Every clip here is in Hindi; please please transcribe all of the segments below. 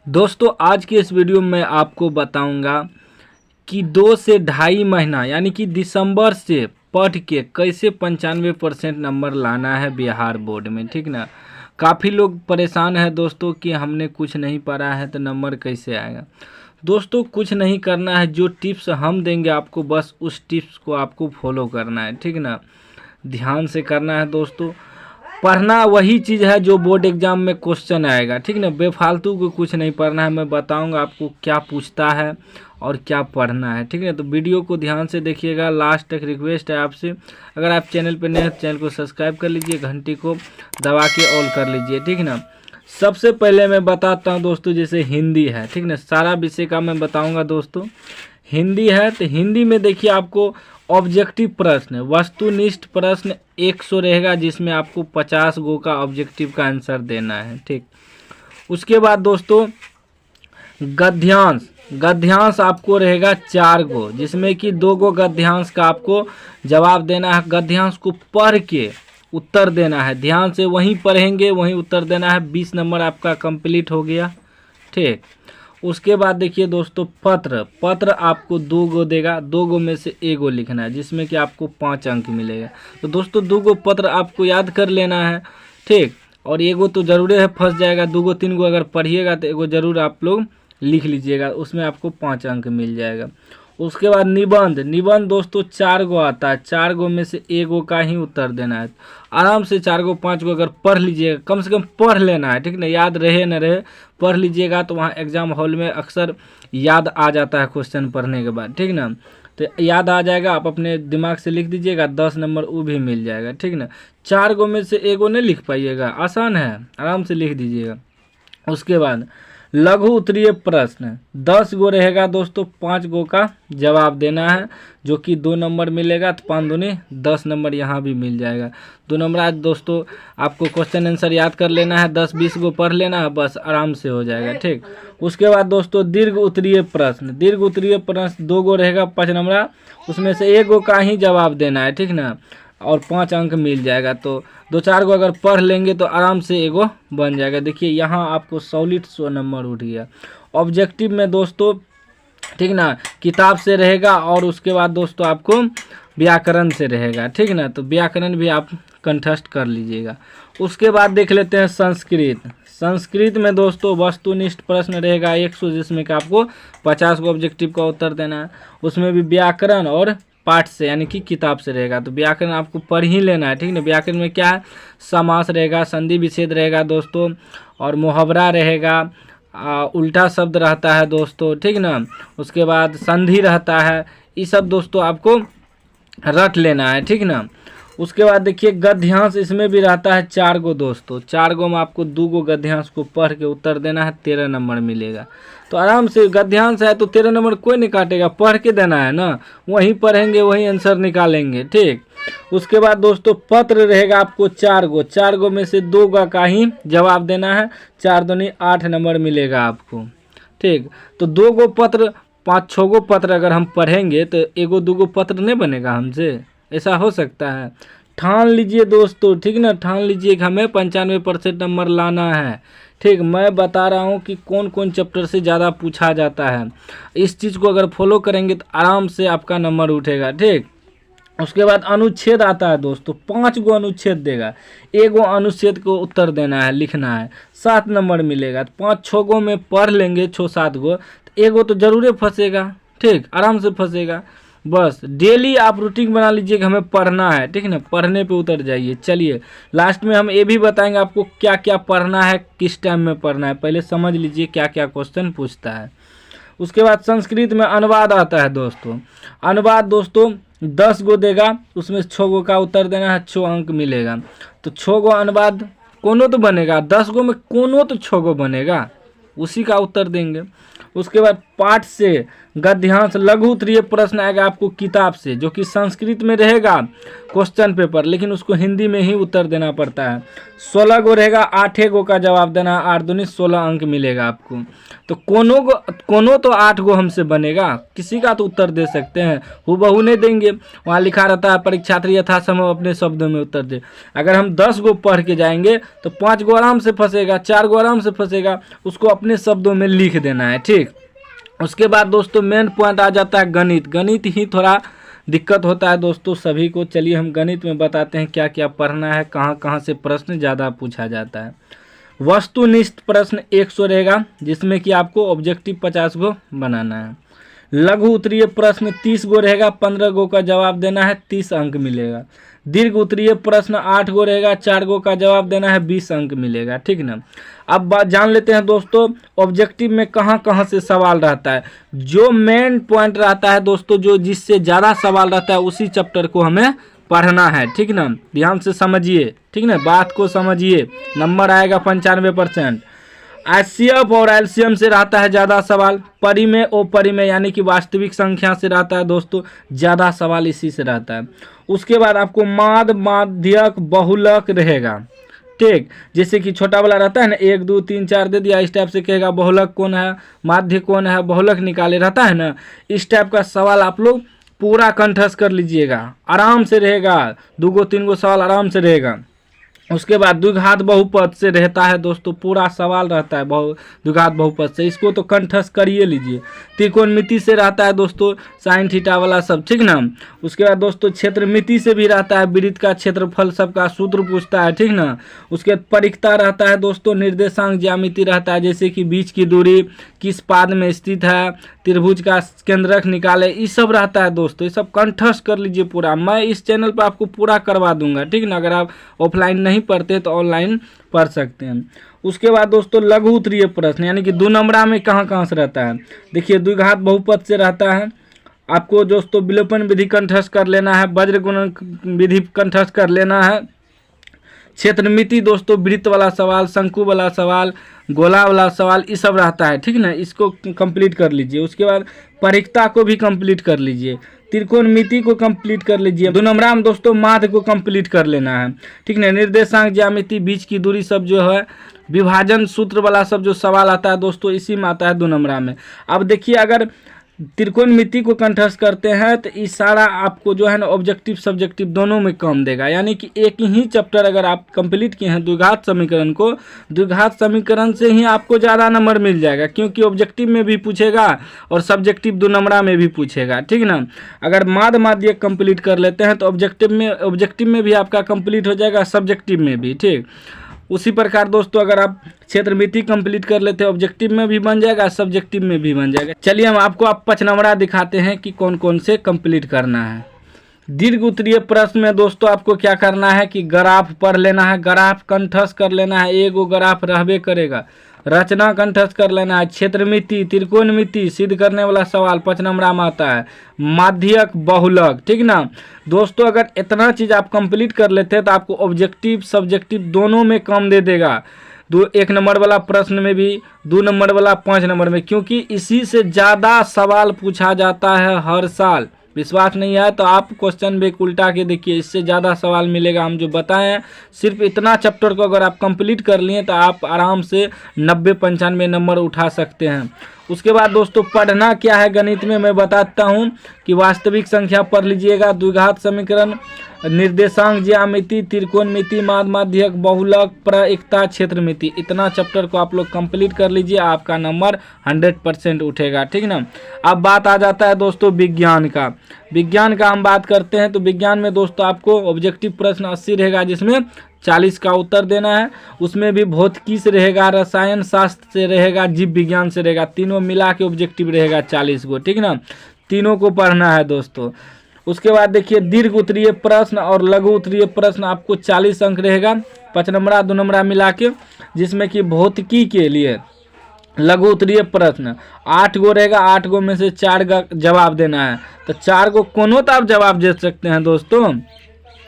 दोस्तों आज की इस वीडियो में आपको बताऊंगा कि 2 से ढाई महीना यानी कि दिसंबर से पढ़ के कैसे 95% नंबर लाना है बिहार बोर्ड में। ठीक ना। काफ़ी लोग परेशान है दोस्तों कि हमने कुछ नहीं पढ़ा है तो नंबर कैसे आएगा। दोस्तों कुछ नहीं करना है, जो टिप्स हम देंगे आपको बस उस टिप्स को आपको फॉलो करना है। ठीक ना। ध्यान से करना है दोस्तों। पढ़ना वही चीज़ है जो बोर्ड एग्जाम में क्वेश्चन आएगा। ठीक ना। बेफालतू को कुछ नहीं पढ़ना है। मैं बताऊंगा आपको क्या पूछता है और क्या पढ़ना है। ठीक है, तो वीडियो को ध्यान से देखिएगा। लास्ट तक रिक्वेस्ट है आपसे, अगर आप चैनल पर नए हैं तो चैनल को सब्सक्राइब कर लीजिए, घंटी को दबा के ऑल कर लीजिए। ठीक ना। सबसे पहले मैं बताता हूँ दोस्तों, जैसे हिंदी है। ठीक ना, सारा विषय का मैं बताऊँगा दोस्तों। हिंदी है तो हिंदी में देखिए आपको ऑब्जेक्टिव प्रश्न, वस्तुनिष्ठ प्रश्न 100 रहेगा, जिसमें आपको 50 गो का ऑब्जेक्टिव का आंसर देना है। ठीक, उसके बाद दोस्तों गद्यांश, गद्यांश आपको रहेगा 4 गो, जिसमें कि 2 गो गद्यांश का आपको जवाब देना है। गद्यांश को पढ़ के उत्तर देना है, ध्यान से वहीं पढ़ेंगे वहीं उत्तर देना है। 20 नंबर आपका कंप्लीट हो गया। ठीक, उसके बाद देखिए दोस्तों पत्र, पत्र आपको 2 गो देगा, 2 गो में से 1 गो लिखना है, जिसमें कि आपको 5 अंक मिलेगा। तो दोस्तों 2 गो पत्र आपको याद कर लेना है। ठीक, और 1 गो तो जरूर है फंस जाएगा, 2 गो 3 गो अगर पढ़िएगा तो 1 गो जरूर आप लोग लिख लीजिएगा, उसमें आपको 5 अंक मिल जाएगा। उसके बाद निबंध, निबंध दोस्तों 4 गो आता है, 4 गो में से 1 गो का ही उत्तर देना है। आराम से 4 गो 5 गो अगर पढ़ लीजिएगा, कम से कम पढ़ लेना है। ठीक ना, याद रहे न रहे पढ़ लीजिएगा तो वहाँ एग्जाम हॉल में अक्सर याद आ जाता है क्वेश्चन पढ़ने के बाद। ठीक ना, तो याद आ जाएगा, आप अपने दिमाग से लिख दीजिएगा, 10 नंबर वो भी मिल जाएगा। ठीक ना, 4 गो में से 1 गो नहीं लिख पाइएगा, आसान है, आराम से लिख दीजिएगा। उसके बाद लघु उत्तरीय प्रश्न 10 गो रहेगा दोस्तों, 5 गो का जवाब देना है, जो कि 2 नंबर मिलेगा, तो 5 दूनी 10 नंबर यहाँ भी मिल जाएगा। 2 नंबर आज दोस्तों आपको क्वेश्चन आंसर याद कर लेना है, 10-20 गो पढ़ लेना है, बस आराम से हो जाएगा। ठीक, उसके बाद दोस्तों दीर्घ उत्तरीय प्रश्न, दीर्घ उत्तरीय प्रश्न 2 गो रहेगा, 5 नंबर, उसमें से 1 गो का ही जवाब देना है। ठीक ना, और 5 अंक मिल जाएगा। तो 2-4 गो अगर पढ़ लेंगे तो आराम से 1 गो बन जाएगा। देखिए यहाँ आपको सॉलिड 100 नंबर उठ गया। ऑब्जेक्टिव में दोस्तों ठीक ना किताब से रहेगा, और उसके बाद दोस्तों आपको व्याकरण से रहेगा। ठीक ना, तो व्याकरण भी आप कंठस्थ कर लीजिएगा। उसके बाद देख लेते हैं संस्कृत। संस्कृत में दोस्तों वस्तुनिष्ठ प्रश्न रहेगा 100, जिसमें कि आपको 50 को ऑब्जेक्टिव का उत्तर देना है। उसमें भी व्याकरण और पाठ से यानी कि किताब से रहेगा, तो व्याकरण आपको पढ़ ही लेना है। ठीक ना, व्याकरण में क्या है, समास रहेगा, संधि विच्छेद रहेगा दोस्तों, और मुहावरा रहेगा, उल्टा शब्द रहता है दोस्तों। ठीक ना, उसके बाद संधि रहता है, ये सब दोस्तों आपको रट लेना है। ठीक ना, उसके बाद देखिए गद्यांश, इसमें भी रहता है 4 गो दोस्तों, 4 गो में आपको 2 गो गद्यांश को पढ़ के उत्तर देना है, 13 नंबर मिलेगा। तो आराम से गद्यांश है तो 13 नंबर कोई नहीं काटेगा, पढ़ के देना है ना, वहीं पढ़ेंगे वहीं आंसर निकालेंगे। ठीक, उसके बाद दोस्तों पत्र रहेगा आपको 4 गो, 4 गो में से 2 का ही जवाब देना है, 4 दूनी 8 नंबर मिलेगा आपको। ठीक, तो 2 गो पत्र 5-6 गो पत्र अगर हम पढ़ेंगे तो 1 गो 2 गो पत्र नहीं बनेगा हमसे, ऐसा हो सकता है। ठान लीजिए दोस्तों, ठीक ना, ठान लीजिए कि हमें 95% नंबर लाना है। ठीक, मैं बता रहा हूँ कि कौन कौन चैप्टर से ज़्यादा पूछा जाता है, इस चीज़ को अगर फॉलो करेंगे तो आराम से आपका नंबर उठेगा। ठीक, उसके बाद अनुच्छेद आता है दोस्तों, 5 गो अनुच्छेद देगा, 1 गो अनुच्छेद को उत्तर देना है, लिखना है, 7 नंबर मिलेगा। तो 5-6 गो में पढ़ लेंगे, 6-7 गो, तो 1 गो तो जरूर फंसेगा। ठीक, आराम से फंसेगा। बस डेली आप रूटीन बना लीजिए कि हमें पढ़ना है। ठीक है ना, पढ़ने पे उतर जाइए। चलिए लास्ट में हम ये भी बताएंगे आपको क्या क्या पढ़ना है, किस टाइम में पढ़ना है, पहले समझ लीजिए क्या क्या क्वेश्चन पूछता है। उसके बाद संस्कृत में अनुवाद आता है दोस्तों, अनुवाद दोस्तों 10 गो देगा, उसमें 6 गो का उत्तर देना है, 6 अंक मिलेगा। तो 6 गो अनुवाद कोनो तो बनेगा, 10 गो में कोनो तो 6 गो बनेगा, उसी का उत्तर देंगे। उसके बाद पाठ से गद्यांश लघु उत्तरीय प्रश्न आएगा आपको किताब से, जो कि संस्कृत में रहेगा क्वेश्चन पेपर, लेकिन उसको हिंदी में ही उत्तर देना पड़ता है। 16 गो रहेगा, 8 गो का जवाब देना, 8 दूनी 16 अंक मिलेगा आपको। तो कोनो तो 8 गो हमसे बनेगा, किसी का तो उत्तर दे सकते हैं, हूबहू नहीं देंगे। वहाँ लिखा रहता है परीक्षार्थी यथासंभव अपने शब्दों में उत्तर दे। अगर हम 10 गो पढ़ के जाएंगे तो 5 गो आराम से फंसेगा, 4 गो आराम से फंसेगा, उसको अपने शब्दों में लिख देना है, ठीक। उसके बाद दोस्तों मेन पॉइंट आ जाता है गणित। गणित ही थोड़ा दिक्कत होता है दोस्तों सभी को। चलिए हम गणित में बताते हैं क्या क्या पढ़ना है, कहाँ कहाँ से प्रश्न ज़्यादा पूछा जाता है। वस्तुनिष्ठ प्रश्न 100 रहेगा, जिसमें कि आपको ऑब्जेक्टिव 50 गो बनाना है। लघु उत्तरीय प्रश्न 30 गो रहेगा, 15 गो का जवाब देना है, 30 अंक मिलेगा। दीर्घ उत्तरीय प्रश्न 8 गो रहेगा, 4 गो का जवाब देना है, 20 अंक मिलेगा, ठीक ना। अब बात जान लेते हैं दोस्तों ऑब्जेक्टिव में कहाँ कहाँ से सवाल रहता है। जो मेन पॉइंट रहता है दोस्तों, जो जिससे ज़्यादा सवाल रहता है उसी चैप्टर को हमें पढ़ना है, ठीक ना। ध्यान से समझिए, ठीक ना, बात को समझिए। नंबर आएगा 95%। एचसीएफ और एलसीएम से रहता है ज़्यादा सवाल। परिमेय और परिमेय यानी कि वास्तविक संख्या से रहता है दोस्तों, ज़्यादा सवाल इसी से रहता है। उसके बाद आपको माध्य, माध्यक, बहुलक रहेगा, ठीक। जैसे कि छोटा वाला रहता है ना, 1 2 3 4 दे दिया, इस टाइप से कहेगा बहुलक कौन है, माध्य कौन है, बहुलक निकाले रहता है ना। इस टाइप का सवाल आप लोग पूरा कंठस्थ कर लीजिएगा, आराम से रहेगा। 2 गो 3 गो सवाल आराम से रहेगा। उसके बाद द्विघात बहुपद से रहता है दोस्तों, पूरा सवाल रहता है द्विघात बहुपद से, इसको तो कंठस्थ करिए लीजिए। त्रिकोणमिति से रहता है दोस्तों, साइन थीटा वाला सब, ठीक ना। उसके बाद दोस्तों क्षेत्रमिति से भी रहता है, वृत्त का क्षेत्रफल सबका सूत्र पूछता है, ठीक ना। उसके बाद परिखता रहता है दोस्तों, निर्देशांक ज्यामिति रहता है, जैसे कि बीच की दूरी किस पाद में स्थित है, त्रिभुज का केंद्रक निकाले, ये सब रहता है दोस्तों। ये सब कंठस्थ कर लीजिए पूरा, मैं इस चैनल पर आपको पूरा करवा दूंगा, ठीक ना। अगर आप ऑफलाइन नहीं पढ़ते तो ऑनलाइन पढ़ सकते हैं। उसके बाद दोस्तों लघु उत्तरीय प्रश्न यानी कि 2 नंबरा में कहाँ कहाँ से रहता है। देखिए द्विघात बहुपद से रहता है, आपको दोस्तों विलोपन विधि कंठस्थ कर लेना है, वज्र गुणन विधि कंठस्थ कर लेना है। क्षेत्रमिति दोस्तों वृत्त वाला सवाल, शंकु वाला सवाल, गोला वाला सवाल, ये सब रहता है, ठीक ना। इसको कंप्लीट कर लीजिए। उसके बाद परिखता को भी कंप्लीट कर लीजिए, त्रिकोणमिति को कंप्लीट कर लीजिए। 2 नंबर में दोस्तों माध्य को कंप्लीट कर लेना है, ठीक ना। निर्देशांक ज्यामिति, बीच की दूरी सब जो है, विभाजन सूत्र वाला सब जो सवाल आता है दोस्तों, इसी में आता है 2 नंबर में। अब देखिए अगर त्रिकोणमिति को कंठस्थ करते हैं तो ये सारा आपको जो है ना ऑब्जेक्टिव सब्जेक्टिव दोनों में कम देगा। यानी कि एक ही चैप्टर अगर आप कंप्लीट किए हैं द्विघात समीकरण को, द्विघात समीकरण से ही आपको ज़्यादा नंबर मिल जाएगा, क्योंकि ऑब्जेक्टिव में भी पूछेगा और सब्जेक्टिव 2 नंबर में भी पूछेगा, ठीक ना। अगर माध्य माध्यक कंप्लीट कर लेते हैं तो ऑब्जेक्टिव में भी आपका कंप्लीट हो जाएगा, सब्जेक्टिव में भी, ठीक। उसी प्रकार दोस्तों अगर आप क्षेत्रमिति कंप्लीट कर लेते हैं, ऑब्जेक्टिव में भी बन जाएगा, सब्जेक्टिव में भी बन जाएगा। चलिए हम आपको 5 नंबरा दिखाते हैं कि कौन कौन से कंप्लीट करना है। दीर्घ उत्तरीय प्रश्न में दोस्तों आपको क्या करना है कि ग्राफ पढ़ लेना है, ग्राफ कंठस्थ कर लेना है, एगो ग्राफ रहबे करेगा, रचना कंठस्थ कर लेना है। क्षेत्रमिति, त्रिकोणमिति सिद्ध करने वाला सवाल 5 नंबर में आता है, माध्यक, बहुलक, ठीक ना दोस्तों। अगर इतना चीज़ आप कंप्लीट कर लेते हैं तो आपको ऑब्जेक्टिव सब्जेक्टिव दोनों में कम दे देगा, 1 नंबर वाला प्रश्न में भी, 2 नंबर वाला 5 नंबर में, क्योंकि इसी से ज़्यादा सवाल पूछा जाता है हर साल। विश्वास नहीं है तो आप क्वेश्चन बैंक उल्टा के देखिए, इससे ज़्यादा सवाल मिलेगा। हम जो बताएं हैं सिर्फ इतना चैप्टर को अगर आप कंप्लीट कर लिए तो आप आराम से 90-95 नंबर उठा सकते हैं। उसके बाद दोस्तों पढ़ना क्या है गणित में मैं बताता हूं कि वास्तविक संख्या पढ़ लीजिएगा, द्विघात समीकरण, निर्देशांक ज्यामिति, त्रिकोणमिति, माध्य माध्यक, बहुलक, प्रायिकता, क्षेत्रमिति, इतना चैप्टर को आप लोग कंप्लीट कर लीजिए, आपका नंबर 100% उठेगा, ठीक ना। अब बात आ जाता है दोस्तों विज्ञान का। विज्ञान का हम बात करते हैं तो विज्ञान में दोस्तों आपको ऑब्जेक्टिव प्रश्न 80 रहेगा, जिसमें 40 का उत्तर देना है। उसमें भी भौतिकी से रहेगा, रसायन शास्त्र से रहेगा, जीव विज्ञान से रहेगा, तीनों मिला के ऑब्जेक्टिव रहेगा 40 गो, ठीक ना। तीनों को पढ़ना है दोस्तों। उसके बाद देखिए दीर्घ उत्तरीय प्रश्न और लघु उत्तरीय प्रश्न आपको 40 अंक रहेगा, 5 नंबर 2 नंबर मिला के, जिसमें कि भौतिकी के लिए लघु उत्तरीय प्रश्न 8 गो रहेगा, 8 गो में से 4 का जवाब देना है। तो 4 गो कोनो तो आप जवाब दे सकते हैं दोस्तों,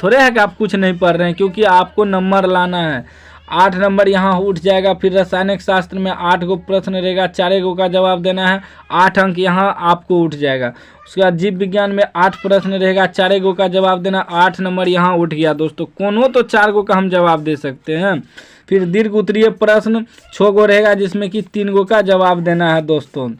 थोड़े है कि आप कुछ नहीं पढ़ रहे हैं, क्योंकि आपको नंबर लाना है। 8 नंबर यहाँ उठ जाएगा। फिर रासायनिक शास्त्र में 8 गो प्रश्न रहेगा, 4 गो का जवाब देना है, 8 अंक यहाँ आपको उठ जाएगा। उसके बाद जीव विज्ञान में 8 प्रश्न रहेगा, 4 गो का जवाब देना, 8 नंबर यहाँ उठ गया दोस्तों। कोनो तो 4 गो का हम जवाब दे सकते हैं। फिर दीर्घ उत्तरीय प्रश्न 6 गो रहेगा, जिसमें कि 3 गो का जवाब देना है दोस्तों,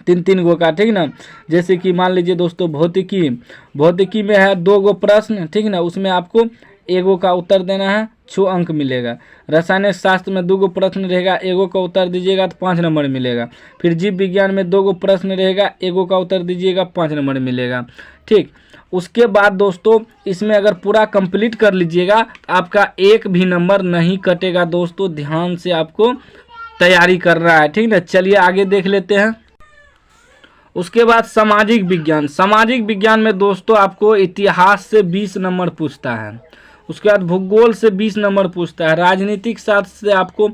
3 गो का, ठीक ना। जैसे कि मान लीजिए दोस्तों भौतिकी में है 2 गो प्रश्न, ठीक ना, उसमें आपको 1 गो का उत्तर देना है, 6 अंक मिलेगा। रासायनिक शास्त्र में 2 गो प्रश्न रहेगा, 1 गो का उत्तर दीजिएगा तो 5 नंबर मिलेगा। फिर जीव विज्ञान में 2 गो प्रश्न रहेगा, 1 गो का उत्तर दीजिएगा, 5 नंबर मिलेगा, ठीक। उसके बाद दोस्तों इसमें अगर पूरा कंप्लीट कर लीजिएगा तो आपका 1 भी नंबर नहीं कटेगा दोस्तों। ध्यान से आपको तैयारी करना है, ठीक ना। चलिए आगे देख लेते हैं। उसके बाद सामाजिक विज्ञान में दोस्तों आपको इतिहास से 20 नंबर पूछता है। उसके बाद भूगोल से 20 नंबर पूछता है। राजनीतिक शास्त्र से आपको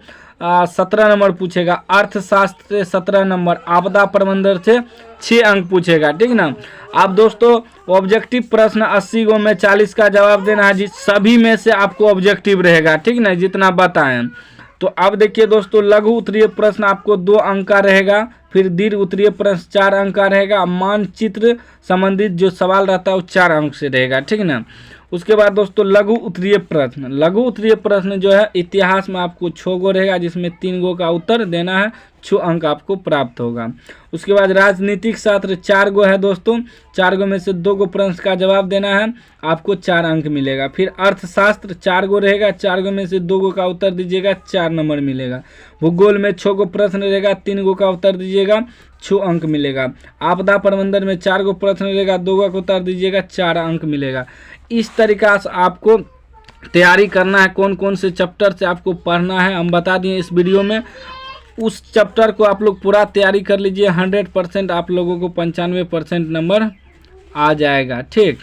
17 नंबर पूछेगा। अर्थशास्त्र से 17 नंबर। आपदा प्रबंधन से 6 अंक पूछेगा, ठीक ना। आप दोस्तों ऑब्जेक्टिव प्रश्न 80 गो में 40 का जवाब देना है, जिस सभी में से आपको ऑब्जेक्टिव रहेगा, ठीक ना, जितना बताएं। तो अब देखिए दोस्तों लघु उत्तरीय प्रश्न आपको 2 अंक का रहेगा। फिर दीर्घ उत्तरीय प्रश्न 4 अंक का रहेगा। मानचित्र संबंधित जो सवाल रहता है वो 4 अंक से रहेगा, ठीक ना। उसके बाद दोस्तों लघु उत्तरीय प्रश्न जो है इतिहास में आपको 6 गो रहेगा, जिसमें 3 गो का उत्तर देना है, 6 अंक आपको प्राप्त होगा। उसके बाद राजनीतिक शास्त्र 4 गो है दोस्तों, 4 गो में से 2 गो प्रश्न का जवाब देना है, आपको 4 अंक मिलेगा। फिर अर्थशास्त्र 4 गो रहेगा, 4 गो में से 2 गो का उत्तर दीजिएगा, 4 नंबर मिलेगा। भूगोल में 6 गो प्रश्न रहेगा, 3 गो का उत्तर दीजिएगा, 6 अंक मिलेगा। आपदा प्रबंधन में 4 गो प्रश्न रहेगा, 2 गो का उत्तर दीजिएगा, 4 अंक मिलेगा। इस तरीका से आपको तैयारी करना है। कौन कौन से चैप्टर से आपको पढ़ना है हम बता दिए इस वीडियो में। उस चैप्टर को आप लोग पूरा तैयारी कर लीजिए, 100% आप लोगों को 95% नंबर आ जाएगा, ठीक।